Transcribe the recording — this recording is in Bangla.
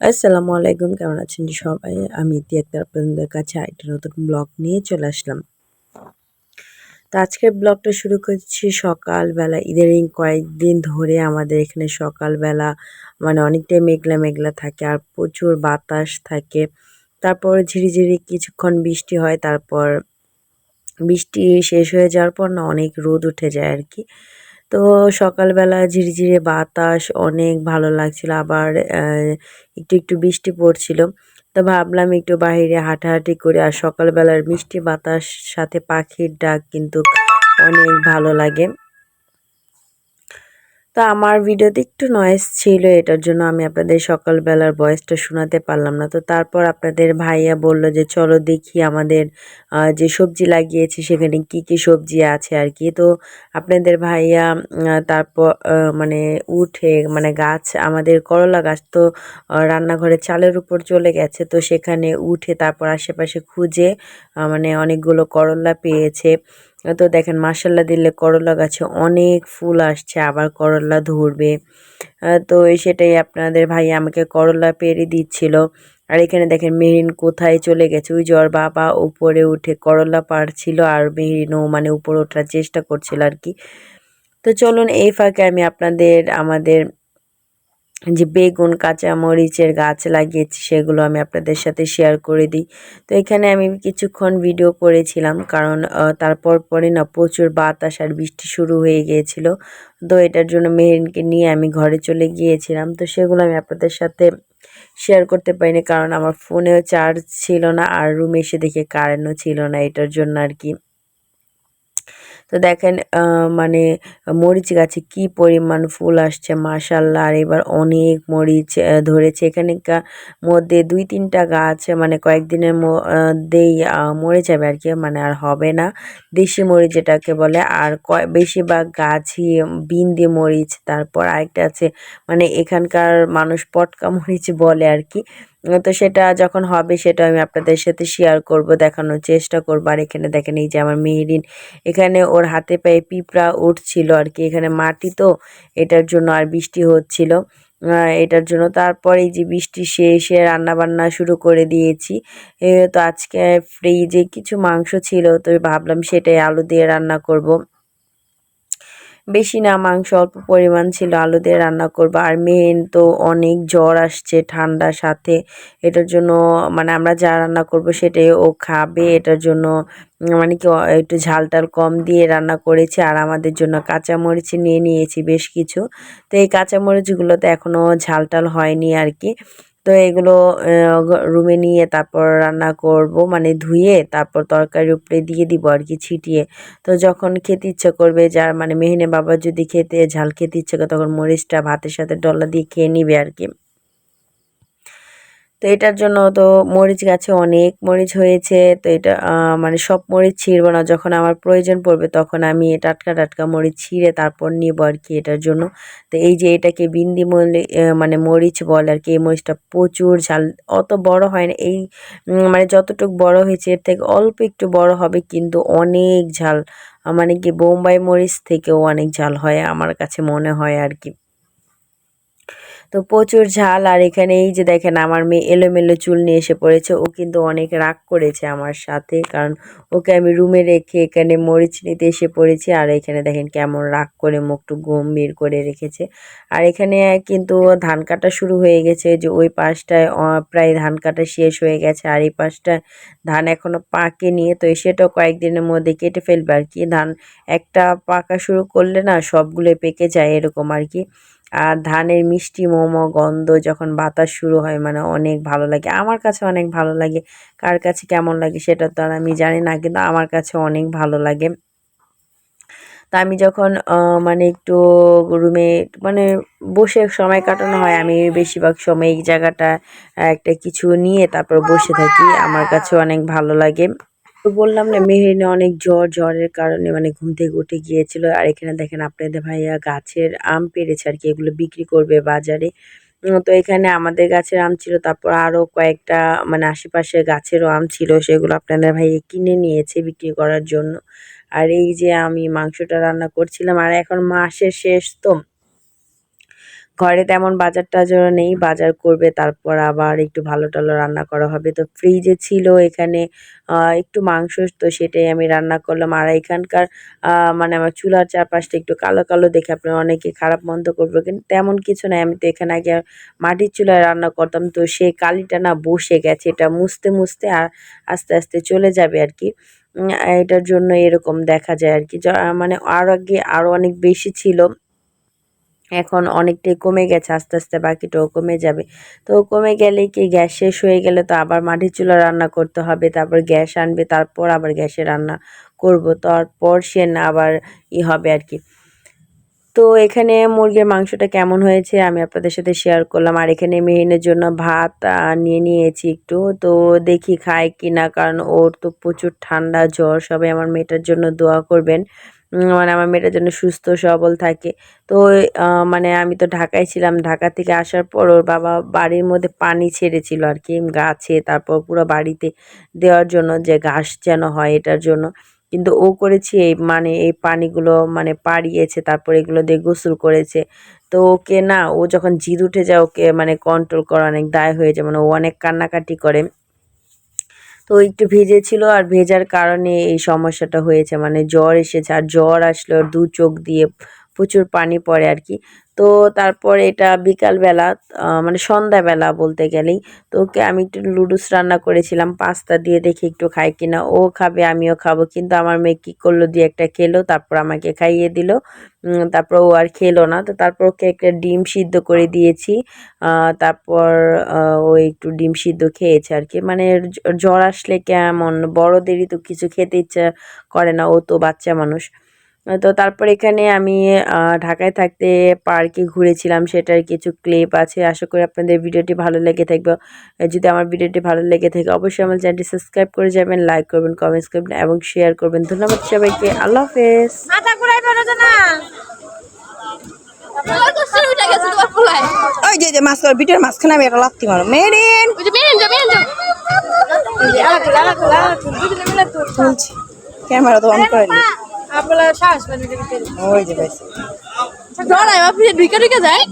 আসসালামু আলাইকুম, কেমন আছেন সবাই? আমি ইতি আক্তার আপনাদের কাছে আরেকটা নতুন ব্লগ নিয়ে চলে আসলাম। তো আজকের ব্লগটা শুরু করছি সকালবেলা। ইদানিং কয়েকদিন ধরে আমাদের এখানে সকালবেলা অনেকটাই মেঘলা, মেঘলা থাকে আর প্রচুর বাতাস থাকে। তারপর ঝিরিঝিরি কিছুক্ষণ বৃষ্টি হয়। তারপর বৃষ্টি শেষ হয়ে যাওয়ার পর অনেক রোদ উঠে যায় আরকি। তো সকালবেলা ঝিরিঝিরি বাতাস অনেক ভালো লাগছিল। আবার একটু বৃষ্টি পড়ছিল। তো ভাবলাম একটু বাহিরে হাঁটাহাঁটি করি। আর সকালবেলার মিষ্টি বাতাস সাথে পাখির ডাক কিন্তু অনেক ভালো লাগে। তো আমার ভিডিওতে একটু নয়েজ ছিল, এটার জন্য আমি আপনাদের সকালবেলার ভয়েসটা শোনাতে পারলাম না। তো তারপর আপনাদের ভাইয়া বলল যে চলো দেখি আমাদের যে সবজি লাগিয়েছি সেখানে কি সবজি আছে আর কি। তো আপনাদের ভাইয়া তারপর উঠে গাছ, আমাদের করলা গাছ তো রান্নাঘরের চালের উপর চলে গেছে, তো সেখানে উঠে তারপর আশেপাশে খুঁজে অনেকগুলো করলা পেয়েছে। তো দেখেন মাশাআল্লাহ দিলে করলা গাছে অনেক ফুল আসছে, আবার করলা ধরবে। তো সেটাই আপনাদের ভাই আমাকে করলা পেড়ে দিচ্ছিল। আর এখানে দেখেন মেহরিন কোথায় চলে গেছে, ওই যে ওর বাবা উপরে উঠে করলা পাড়ছিল আর মেহরিনও উপরে ওঠার চেষ্টা করছিল আর কি। তো চলুন এই ফাঁকে আমি আপনাদের আমাদের যে বেগুন, কাঁচামরিচের গাছ লাগিয়েছি সেগুলো আমি আপনাদের সাথে শেয়ার করে দিই। তো এখানে আমি কিছুক্ষণ ভিডিও করেছিলাম, কারণ তারপর পরে প্রচুর বাতাস আর বৃষ্টি শুরু হয়ে গিয়েছিল। তো এটার জন্য মেহেরিনকে নিয়ে আমি ঘরে চলে গিয়েছিলাম। তো সেগুলো আমি আপনাদের সাথে শেয়ার করতে পারিনি, কারণ আমার ফোনেও চার্জ ছিল না আর রুমে এসে দেখে কারেন্টও ছিল না, এটার জন্য আর কি। তো দেখেন মরিচ গাছে কি পরিমাণ ফুল আসছে মাশাআল্লাহ। আর এবার অনেক মরিচ ধরেছে এখানকার মধ্যে ২-৩টা গাছ কয়েকদিনের মধ্যেই মরে যাবে আর কি, আর হবে না। দেশি মরিচ যেটাকে বলে, আর বেশিরভাগ গাছই বিন্দি মরিচ। তারপর আরেকটা আছে এখানকার মানুষ পটকা মরিচ বলে আর কি। তো সেটা যখন হবে সেটা আমি আপনাদের সাথে শেয়ার করব, দেখানোর চেষ্টা করব। আর এখানে দেখেন এই যে আমার মেহেরিন, এখানে ওর হাতে পায়ে পিঁপড়া উঠছিল আর কি। এখানে মাটি তো, এটার জন্য আর বৃষ্টি হচ্ছিল এটার জন্য। তারপর এই যে বৃষ্টি শেষে রান্না বান্না শুরু করে দিয়েছি। তো আজকে ফ্রিজে কিছু মাংস ছিল, তো ভাবলাম সেটাই আলু দিয়ে রান্না করব। বেশি না, মাংস অল্প পরিমাণ ছিল, আলু দিয়ে রান্না করব। আর মেন তো অনেক জ্বর আসছে ঠান্ডার সাথে, এটার জন্য আমরা যা রান্না করব সেটাই ও খাবে, এটার জন্য একটু ঝাল টাল কম দিয়ে রান্না করেছি। আর আমাদের জন্য কাঁচামরিচ নিয়ে নিয়েছি বেশ কিছু। তো এই কাঁচামরিচগুলোতে এখনও ঝাল টাল হয়নি আর কি। তো এগুলো রুমে নিয়ে তারপর রান্না করব, ধুয়ে তারপর তরকারির উপরে দিয়ে দিব আর কি ছিটিয়ে। তো যখন খেতে ইচ্ছা করবে, যার মেহেনের বাবা যদি ঝাল খেতে ইচ্ছা করে, তখন মরিচটা ভাতের সাথে ডলা দিয়ে খেয়ে নিবে আর কি। তো এটার জন্য তো মরিচ গাছে অনেক মরিচ হয়েছে। তো এটা সব মরিচ ছিঁড়বো না, যখন আমার প্রয়োজন পড়বে তখন আমি টাটকা টাটকা মরিচ ছিঁড়ে তারপর নিব আর কি এটার জন্য। তো এই যে এটাকে বিন্দি মরিচ বলে আর কি। এই মরিচটা প্রচুর ঝাল, অত বড় হয় না, এই যতটুকু বড় হয়েছে এর থেকে অল্প একটু বড় হবে, কিন্তু অনেক ঝাল। কি বোম্বাই মরিচ থেকেও অনেক ঝাল হয় আমার কাছে মনে হয় আর কি। তো প্রচুর ঝাল। আর এখানে এই যে দেখেন আমার মেয়ে এলোমেলো চুল নিয়ে এসে পড়েছে, ও কিন্তু অনেক রাগ করেছে আমার সাথে, কারণ ওকে আমি রুমে রেখে এখানে মরিচ নিতে এসে পড়েছি। আর এখানে দেখেন কেমন রাগ করে মুখটু গম্ভীর করে রেখেছে। আর এখানে কিন্তু ধান কাটা শুরু হয়ে গেছে, যে ওই পাশটায় প্রায় ধান কাটা শেষ হয়ে গেছে, আর এই পাশটায় ধান এখনো পাকেনি। তো সেটাও কয়েকদিনের মধ্যে কেটে ফেলবে আর কি। ধান একটা পাকা শুরু করলে সবগুলো পেকে যায় এরকম আর কি। আর ধানের মিষ্টি মোমো গন্ধ যখন বাতাস শুরু হয় অনেক ভালো লাগে, আমার কাছে অনেক ভালো লাগে। কার কাছে কেমন লাগে সেটা তো আর আমি জানি না, কিন্তু আমার কাছে অনেক ভালো লাগে। তা আমি যখন একটু রুমে বসে সময় কাটানো হয়, আমি বেশিরভাগ সময় এই জায়গাটা একটা কিছু নিয়ে তারপর বসে থাকি, আমার কাছে অনেক ভালো লাগে। তো বললাম না মেহেরিনে অনেক জ্বরের কারণে ঘুম থেকে উঠে গিয়েছিল। আর এখানে দেখেন আপনাদের ভাইয়া গাছের আম পেড়েছে আর কি, এগুলো বিক্রি করবে বাজারে। তো এখানে আমাদের গাছের আম ছিল, তারপর আরও কয়েকটা আশেপাশের গাছেরও আম ছিল, সেগুলো আপনাদের ভাইয়া কিনে নিয়েছে বিক্রি করার জন্য। আর এই যে আমি মাংসটা রান্না করছিলাম, আর এখন মাসের শেষ তো, ঘরে তেমন বাজার টাজারও নেই, বাজার করবে তারপর আবার একটু ভালো টালো রান্না করা হবে। তো ফ্রিজে ছিল এখানে একটু মাংস, তো সেটাই আমি রান্না করলাম। আর এখানকার মানে আমার চুলার চারপাশটা একটু কালো কালো দেখে আপনারা অনেকে খারাপ মন্দ করবে, কিন্তু তেমন কিছু নাই। আমি তো এখানে আগে মাটির চুলায় রান্না করতাম, তো সেই কালিটা না বসে গেছে, এটা মুছতে মুছতে আর আস্তে আস্তে চলে যাবে আর কি। এটার জন্য এরকম দেখা যায় আর কি। মানে আগে আরও অনেক বেশি ছিল, এখন অনেকটাই কমে গেছে, আস্তে আস্তে বাকিটাও কমে যাবে। তো কমে গেলে কি, গ্যাস শেষ হয়ে গেলে তো আবার মাটির চুলা রান্না করতে হবে, তারপর গ্যাস আনবে, তারপর আবার গ্যাসে রান্না করব, তারপর সে না আবার হবে আর কি। তো এখানে মুরগির মাংসটা কেমন হয়েছে আমি আপনাদের সাথে শেয়ার করলাম। আর এখানে মেহিনের জন্য ভাত নিয়ে নিয়েছি একটু, তো দেখি খায় কি না, কারণ ওর তো প্রচুর ঠান্ডা জ্বর। সবাই আমার মেয়েটার জন্য দোয়া করবেন, মানে আমার মেয়েটার জন্য সুস্থ সবল থাকে। তো মানে আমি তো ঢাকায় ছিলাম, ঢাকা থেকে আসার পর ওর বাবা বাড়ির মধ্যে পানি ছেড়েছিল আর কি গাছে, তারপর পুরো বাড়িতে দেওয়ার জন্য, যে ঘাস যেন হয় এটার জন্য। কিন্তু ও করেছে মানে এই পানিগুলো মানে পাড়িয়েছে, তারপর এগুলো দিয়ে গোসল করেছে। তো ওকে না, ও যখন জিদ উঠে যায় ওকে মানে কন্ট্রোল করা অনেক দায় হয়ে যায়, মানে ও অনেক কান্নাকাটি করে। তো একটু ভিজেছিল, আর ভেজার কারণে এই সমস্যাটা হয়েছে, মানে জ্বর এসেছে। আর জ্বর আসলে ওর দু চোখ দিয়ে প্রচুর পানি পড়ে আর কি। তো তারপর এটা বিকালবেলা, মানে সন্ধ্যাবেলা বলতে গেলেই, তো ওকে আমি একটু লুডুস রান্না করেছিলাম পাস্তা দিয়ে, দেখি একটু খাই কিনা। ও খাবে, আমিও খাবো, কিন্তু আমার মেয়ে কী করলো, দিয়ে একটা খেলো, তারপর আমাকে খাইয়ে দিল। তারপর ও আর খেলো না। তো তারপর ওকে একটা ডিম সিদ্ধ করে দিয়েছি, তারপর ও একটু ডিম সিদ্ধ খেয়েছে আর কি। মানে জ্বর আসলে কেমন, বড়দেরই তো কিছু খেতে ইচ্ছা করে না, ও তো বাচ্চা মানুষ। তো তারপর এখানে আমি ঢাকায় থাকতে পার্কে ঘুরেছিলাম, সেটার কিছু ক্লিপ আছে। আশা করি আপনাদের ভিডিওটি ভালো লেগে থাকবে। যদি আমার ভিডিওটি ভালো লেগে থাকে অবশ্যই আমার চ্যানেলটি সাবস্ক্রাইব করে যাবেন, লাইক করবেন, কমেন্টস করবেন এবং শেয়ার করবেন। ধন্যবাদ সবাইকে, আল্লাহ হাফেজ। ওই যে মাছ ভিডিওর মাঝখানে আমি একটা লাত্তি মারো মেরিন তুলছি, ক্যামেরা তো অন করেনি। ওই যে ভাই ঢুকে ঢুকে যায়।